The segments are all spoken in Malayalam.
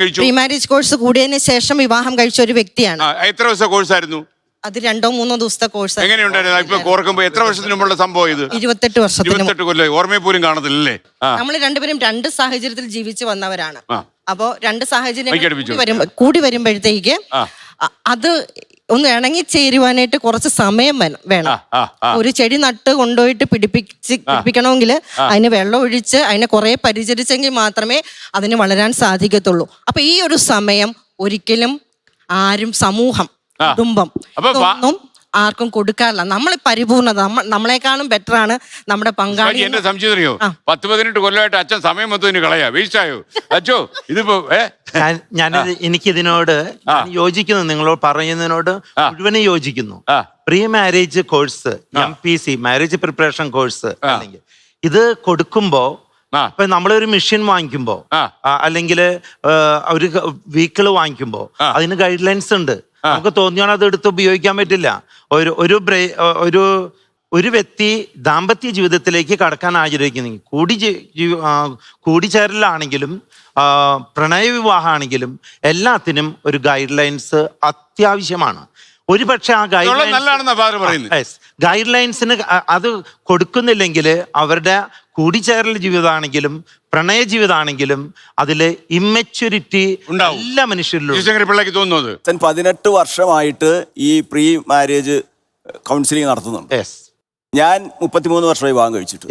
കഴിച്ചു. പ്രീ മാരേജ് കോഴ്സ് കൂടിയതിന് ശേഷം വിവാഹം കഴിച്ച ഒരു വ്യക്തിയാണ്. എത്ര ദിവസത്തെ കോഴ്സായിരുന്നു? അത് 2-3 ദിവസത്തെ കോഴ്സ്. എങ്ങനെയുണ്ടായിരുന്നു? ഇപ്പൊ ഓർക്കുമ്പോ എത്ര വർഷത്തിന് മുമ്പുള്ള സംഭവം ഇത്? 28 വർഷത്തിന്. 28 കൊല്ലം ഓർമ്മയെ പോലും കാണത്തില്ലല്ലേ? നമ്മൾ രണ്ടുപേരും 2 സാഹചര്യത്തിൽ ജീവിച്ചു വന്നവരാണ്. അപ്പോ 2 സാഹചര്യം കൂടി വരുമ്പോഴത്തേക്ക് അത് ഒന്ന് ഇണങ്ങി ചേരുവാനായിട്ട് കുറച്ച് സമയം വേണം. ഒരു ചെടി നട്ട് കൊണ്ടുപോയിട്ട് പിടിപ്പിക്കണമെങ്കിൽ അതിന് വെള്ളം ഒഴിച്ച് അതിനെ കുറെ പരിചരിച്ചെങ്കിൽ മാത്രമേ അതിന് വളരാൻ സാധിക്കത്തുള്ളൂ. അപ്പൊ ഈ ഒരു സമയം ഒരിക്കലും ആരും സമൂഹം കുടുംബം ഇതൊന്നും ആർക്കും കൊടുക്കാറില്ല. നമ്മൾ പരിപൂർണത നമ്മളെക്കാളും ബെറ്റർ ആണ് നമ്മുടെ പങ്കാളി. എന്റെ സംശയം അറിയോ? 10-18 കൊല്ലമായിട്ട് അച്ഛൻ സമയം മൊത്തം കളയാ വേസ്റ്റായോ അച്ഛോ? ഇതിപ്പോ എനിക്കിതിനോട് യോജിക്കുന്നു, നിങ്ങളോട് പറയുന്നതിനോട് മുഴുവനും യോജിക്കുന്നു. Pre marriage course, MPC marriage preparation course അല്ലെങ്കിൽ ഇത് കൊടുക്കുമ്പോ ഇപ്പൊ നമ്മളൊരു മെഷീൻ വാങ്ങിക്കുമ്പോ അല്ലെങ്കിൽ ഒരു വെഹിക്കിള് വാങ്ങിക്കുമ്പോ അതിന് ഗൈഡ് ലൈൻസ് ഉണ്ട്. നമുക്ക് തോന്നിയാൽ അത് എടുത്ത് ഉപയോഗിക്കാൻ പറ്റില്ല. ഒരു വ്യക്തി ദാമ്പത്യ ജീവിതത്തിലേക്ക് കടക്കാൻ ആഗ്രഹിക്കുന്നു, കൂടിച്ചേരലാണെങ്കിലും പ്രണയവിവാഹമാണെങ്കിലും എല്ലാത്തിനും ഒരു ഗൈഡ് ലൈൻസ് അത്യാവശ്യമാണ്. ഒരു പക്ഷെ ആ ഗൈഡ് ലൈൻസിന് അത് കൊടുക്കുന്നില്ലെങ്കിൽ അവരുടെ കൂടിച്ചേരൽ ജീവിതമാണെങ്കിലും പ്രണയ ജീവിതമാണെങ്കിലും അതില് ഇമ്മച്യൂരിറ്റി എല്ലാ മനുഷ്യരിലും. 18 വർഷമായിട്ട് ഈ പ്രീ മാരേജ് കൗൺസിലിംഗ് നടത്തുന്നുണ്ട്. ഞാൻ 33 വർഷമായി വിവാഹം കഴിച്ചിട്ട്.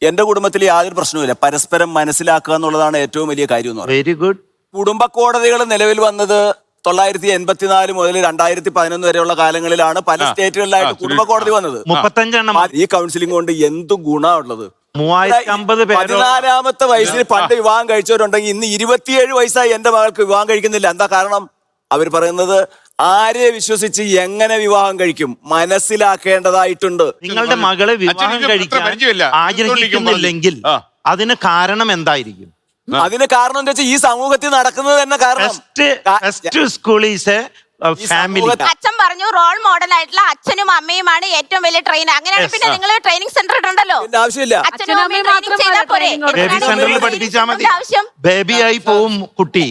എന്റെ കുടുംബത്തിൽ യാതൊരു പ്രശ്നവുമില്ല. പരസ്പരം മനസ്സിലാക്കുക എന്നുള്ളതാണ് ഏറ്റവും വലിയ കാര്യം. Very good. കുടുംബ കോടതികൾ നിലവിൽ വന്നത് 984 മുതൽ 2011 വരെയുള്ള കാലങ്ങളിലാണ് പല സ്റ്റേറ്റുകളിലായിട്ട് കുടുംബ കോടതി വന്നത്. 35 ഈ കൗൺസിലിംഗ് കൊണ്ട് എന്ത് ഗുണമുള്ളത്? 3050 പേര് 14-ാമത്തെ വയസ്സിൽ പണ്ട് വിവാഹം കഴിച്ചവരുണ്ടെങ്കിൽ ഇന്ന് 27 വയസ്സായി എന്റെ മകൾക്ക് വിവാഹം കഴിക്കുന്നില്ല. എന്താ കാരണം? അവർ പറയുന്നത് ആരെ വിശ്വസിച്ച് എങ്ങനെ വിവാഹം കഴിക്കും മനസ്സിലാക്കേണ്ടതായിട്ടുണ്ട്. നിങ്ങളുടെ മകളെ വിവാഹം കഴിക്കാൻ ആഗ്രഹിക്കുന്നില്ലെങ്കിൽ അതിന് കാരണം എന്തായിരിക്കും? അതിന് കാരണം എന്താ വെച്ചാൽ ഈ സമൂഹത്തിൽ നടക്കുന്നത് തന്നെ കാരണം. School is family. അച്ഛൻ പറഞ്ഞു റോൾ മോഡൽ ആയിട്ടുള്ള അച്ഛനും അമ്മയുമാണ് ഏറ്റവും വലിയ ട്രെയിനർ. അങ്ങനെയാണ് പിന്നെ നിങ്ങൾ ട്രെയിനിങ് സെന്റർ ഇട്ടുണ്ടല്ലോ. ആവശ്യമില്ല. അച്ഛനും അമ്മയും ട്രെയിനിങ് ചെയ്താൽ പോരെ? ബേബി സെന്ററിൽ പഠിപ്പിച്ചാൽ മതി. ബേബിയായി പോവും കുട്ടി.